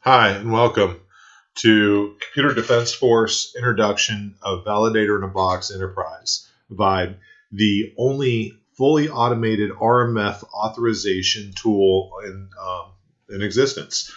Hi, and welcome to Computer Defense Force Introduction of Validator in a Box Enterprise, VIBE, the only fully automated RMF authorization tool in existence.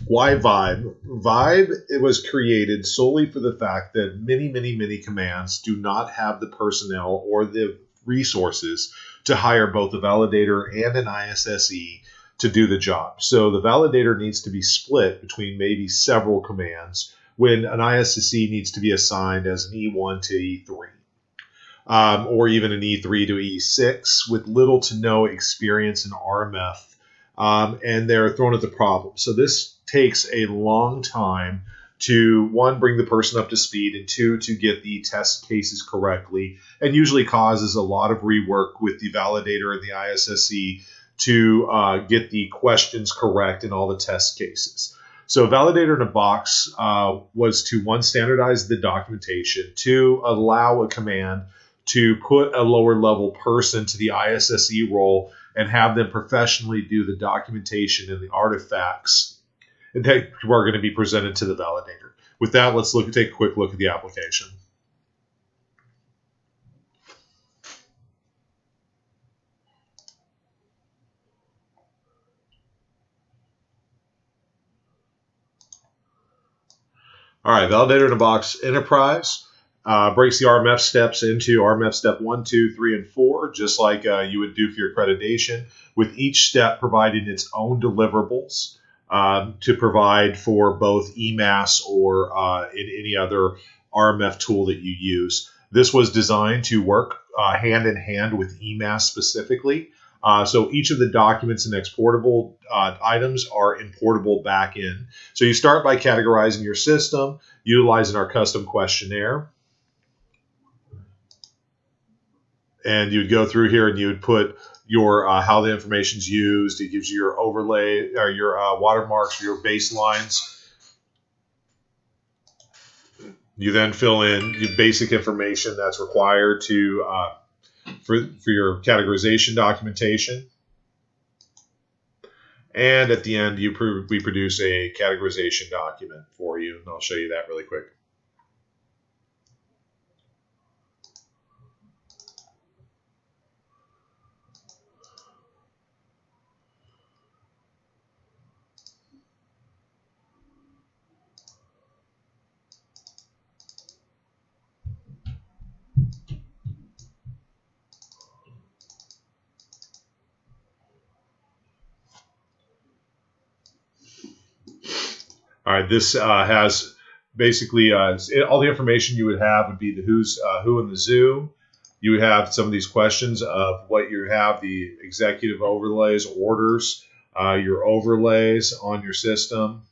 Why VIBE? VIBE it was created solely for the fact that many commands do not have the personnel or the resources to hire both a validator and an ISSE to do the job. So the validator needs to be split between maybe several commands when an ISSE needs to be assigned as an E1 to E3. Or even an E3 to E6 with little to no experience in RMF, and they're thrown at the problem. So this takes a long time to, one, bring the person up to speed, and two, to get the test cases correctly, and usually causes a lot of rework with the validator and the ISSE to get the questions correct in all the test cases. So Validator in a Box was to, one, standardize the documentation, two, allow a command to put a lower level person to the ISSE role and have them professionally do the documentation and the artifacts that are going to be presented to the validator. With that, let's take a quick look at the application. All right, Validator in a Box Enterprise breaks the RMF steps into RMF step 1, 2, 3, and 4, just like you would do for your accreditation, with each step providing its own deliverables to provide for both EMAS or in any other RMF tool that you use. This was designed to work hand in hand with EMAS specifically. So each of the documents and exportable items are importable back in. So you start by categorizing your system, utilizing our custom questionnaire. And you'd go through here and you would put your how the information's used. It gives you your overlay or your watermarks, your baselines. You then fill in your basic information that's required to for your categorization documentation. And at the end, we produce a categorization document for you, and I'll show you that really quick. All right, this has basically all the information you would have would be the who in the zoo. You would have some of these questions of what you have, the executive overlays, orders, your overlays on your system,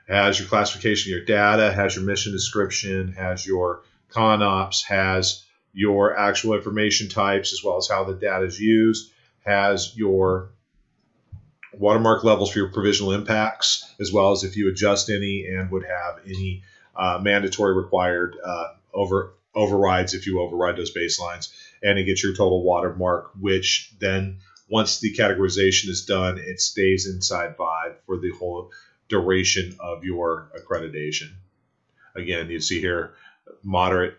has your classification of your data, has your mission description, has your ConOps, has your actual information types as well as how the data is used, has your watermark levels for your provisional impacts, as well as if you adjust any and would have any mandatory required overrides if you override those baselines, and it gets your total watermark, which then once the categorization is done, it stays inside VIBE for the whole duration of your accreditation. Again, you see here moderate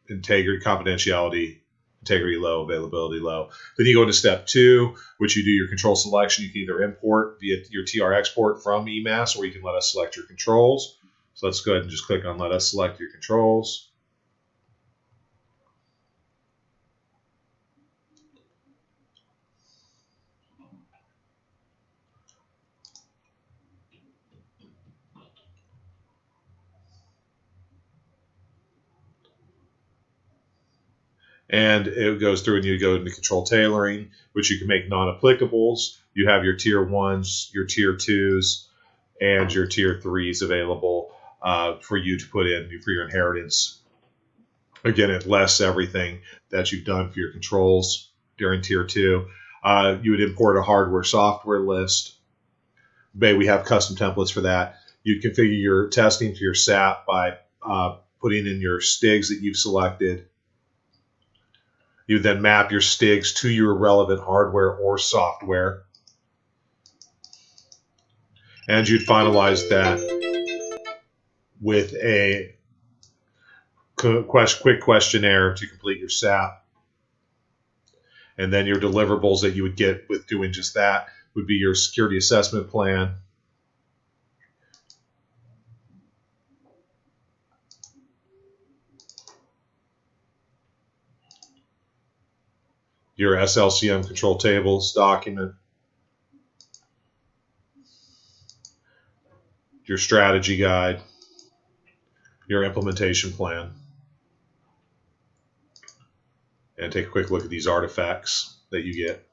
integrity, confidentiality, integrity low, availability low. Then you go into step 2, which you do your control selection. You can either import via your TR export from EMAS, or you can let us select your controls. So let's go ahead and just click on let us select your controls. And it goes through and you go into control tailoring, which you can make non-applicables. You have your tier 1s, your tier 2s, and your tier 3s available for you to put in for your inheritance. Again, it lists everything that you've done for your controls during tier 2. You would import a hardware software list. We have custom templates for that. You configure your testing for your SAP by putting in your STIGs that you've selected. You then map your STIGs to your relevant hardware or software. And you'd finalize that with a quick questionnaire to complete your SAP. And then your deliverables that you would get with doing just that would be your security assessment plan, your SLCM control tables document, your strategy guide, your implementation plan, and take a quick look at these artifacts that you get.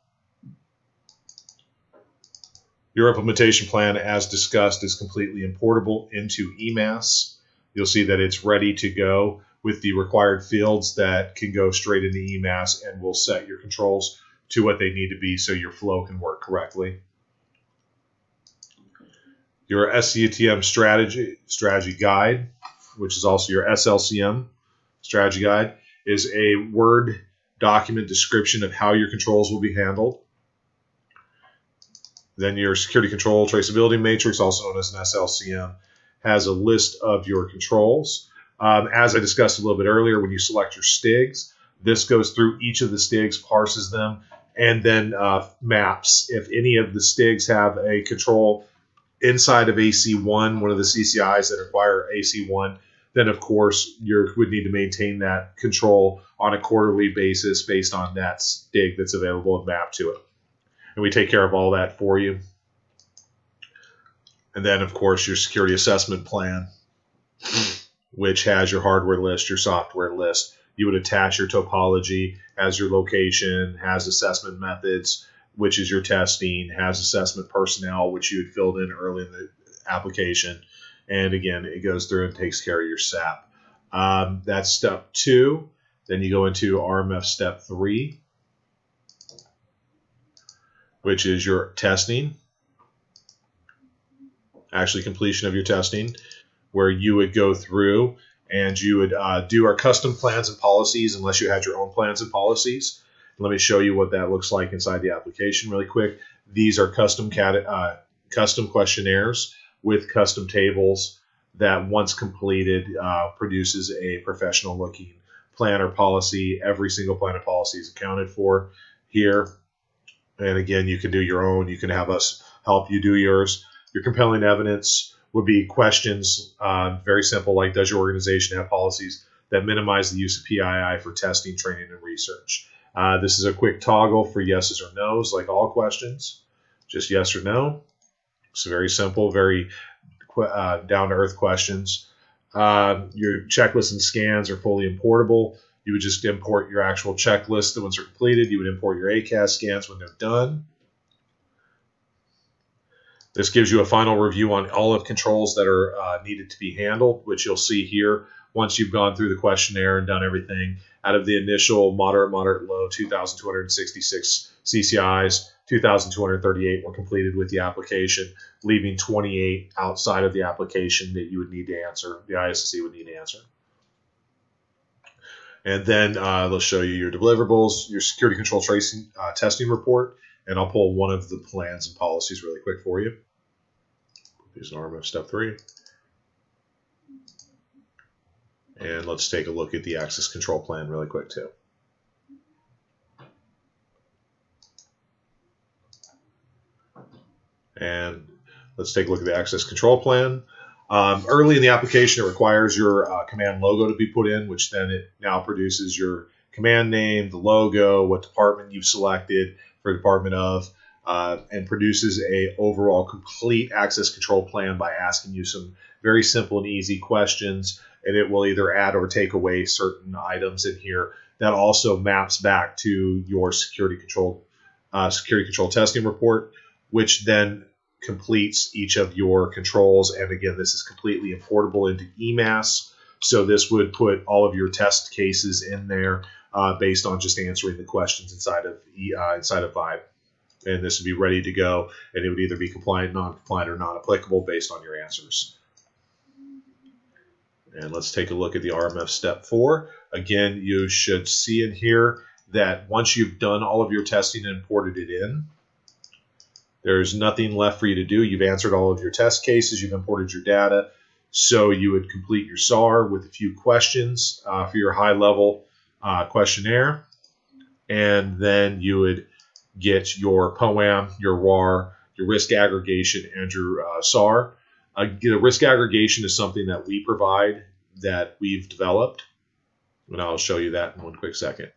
Your implementation plan, as discussed, is completely importable into EMAS. You'll see that it's ready to go with the required fields that can go straight into EMAS, and will set your controls to what they need to be so your flow can work correctly. Your SCTM strategy guide, which is also your SLCM strategy guide, is a Word document description of how your controls will be handled. Then your security control traceability matrix, also known as an SLCM, has a list of your controls. As I discussed a little bit earlier, when you select your STIGs, this goes through each of the STIGs, parses them, and then maps. If any of the STIGs have a control inside of AC1, one of the CCIs that require AC1, then of course you would need to maintain that control on a quarterly basis based on that STIG that's available and mapped to it. And we take care of all that for you. And then, of course, your security assessment plan, which has your hardware list, your software list. You would attach your topology, has your location, has assessment methods, which is your testing, has assessment personnel, which you had filled in early in the application. And again, it goes through and takes care of your SAP. That's step 2. Then you go into RMF step 3, which is your testing, actually completion of your testing, where you would go through and you would do our custom plans and policies unless you had your own plans and policies. Let me show you what that looks like inside the application really quick. These are custom questionnaires with custom tables that, once completed, produces a professional looking plan or policy. Every single plan or policy is accounted for here. And again, you can do your own. You can have us help you do yours. Your compelling evidence would be questions, very simple, like, does your organization have policies that minimize the use of PII for testing, training, and research? This is a quick toggle for yeses or nos, like all questions. Just yes or no. It's very simple, very down-to-earth questions. Your checklists and scans are fully importable. You would just import your actual checklist. Once they're completed, you would import your ACAS scans when they're done. This gives you a final review on all of controls that are needed to be handled, which you'll see here once you've gone through the questionnaire and done everything. Out of the initial moderate, low 2,266 CCIs, 2,238 were completed with the application, leaving 28 outside of the application that you would need to answer, the ISSC would need to answer. And then let's show you your deliverables, your security control tracing testing report, and I'll pull one of the plans and policies really quick for you. Here's an RMF step 3. And let's take a look at the access control plan really quick too. And let's take a look at the access control plan. Early in the application, it requires your command logo to be put in, which then it now produces your command name, the logo, what department you've selected for department of, and produces a overall complete access control plan by asking you some very simple and easy questions, and it will either add or take away certain items in here. That also maps back to your security control testing report, which then completes each of your controls. And again, this is completely importable into EMAS. So this would put all of your test cases in there based on just answering the questions inside of Vibe. And this would be ready to go, and it would either be compliant, non-compliant, or non-applicable based on your answers. And let's take a look at the RMF step 4. Again, you should see in here that once you've done all of your testing and imported it in, There's nothing left for you to do. You've answered all of your test cases. You've imported your data. So you would complete your SAR with a few questions for your high-level questionnaire. And then you would get your POAM, your RAR, your risk aggregation, and your SAR. The risk aggregation is something that we provide, that we've developed. And I'll show you that in one quick second.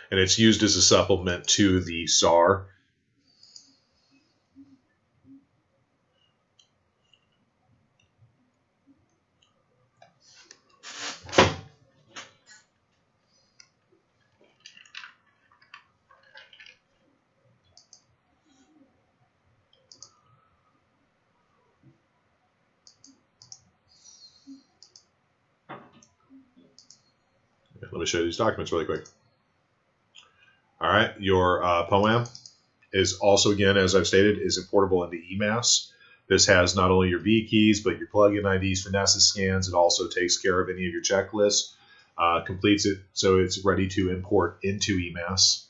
And it's used as a supplement to the SAR. Let me show you these documents really quick. All right, your POAM is also, again, as I've stated, is importable into EMAS. This has not only your V keys, but your plugin IDs for Nessus scans. It also takes care of any of your checklists, completes it so it's ready to import into EMAS.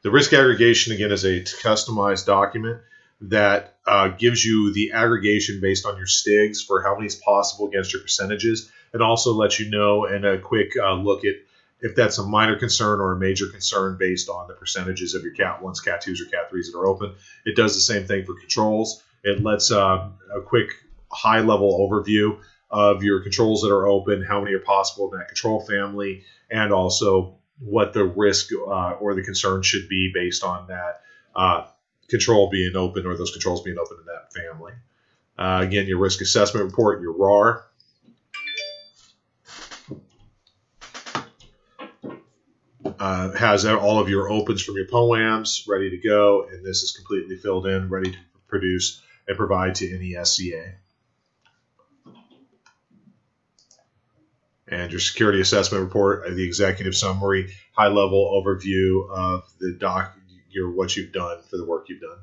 The risk aggregation, again, is a customized document that gives you the aggregation based on your STIGs for how many is possible against your percentages. It also lets you know, and a quick look at if that's a minor concern or a major concern based on the percentages of your Cat 1s, Cat 2s, or Cat 3s that are open. It does the same thing for controls. It lets a quick high-level overview of your controls that are open, how many are possible in that control family, and also what the risk or the concern should be based on that control being open, or those controls being open in that family. Again, your risk assessment report, your RAR. Has all of your opens from your POAMs ready to go, and this is completely filled in, ready to produce and provide to any SCA. And your security assessment report, the executive summary, high-level overview of the what you've done for the work you've done.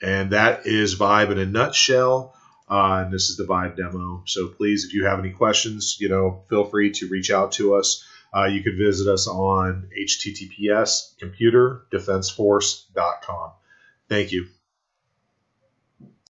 And that is Vibe in a nutshell. And this is the Vibe demo. So please, if you have any questions, feel free to reach out to us. You can visit us on https computerdefenseforce.com. Thank you.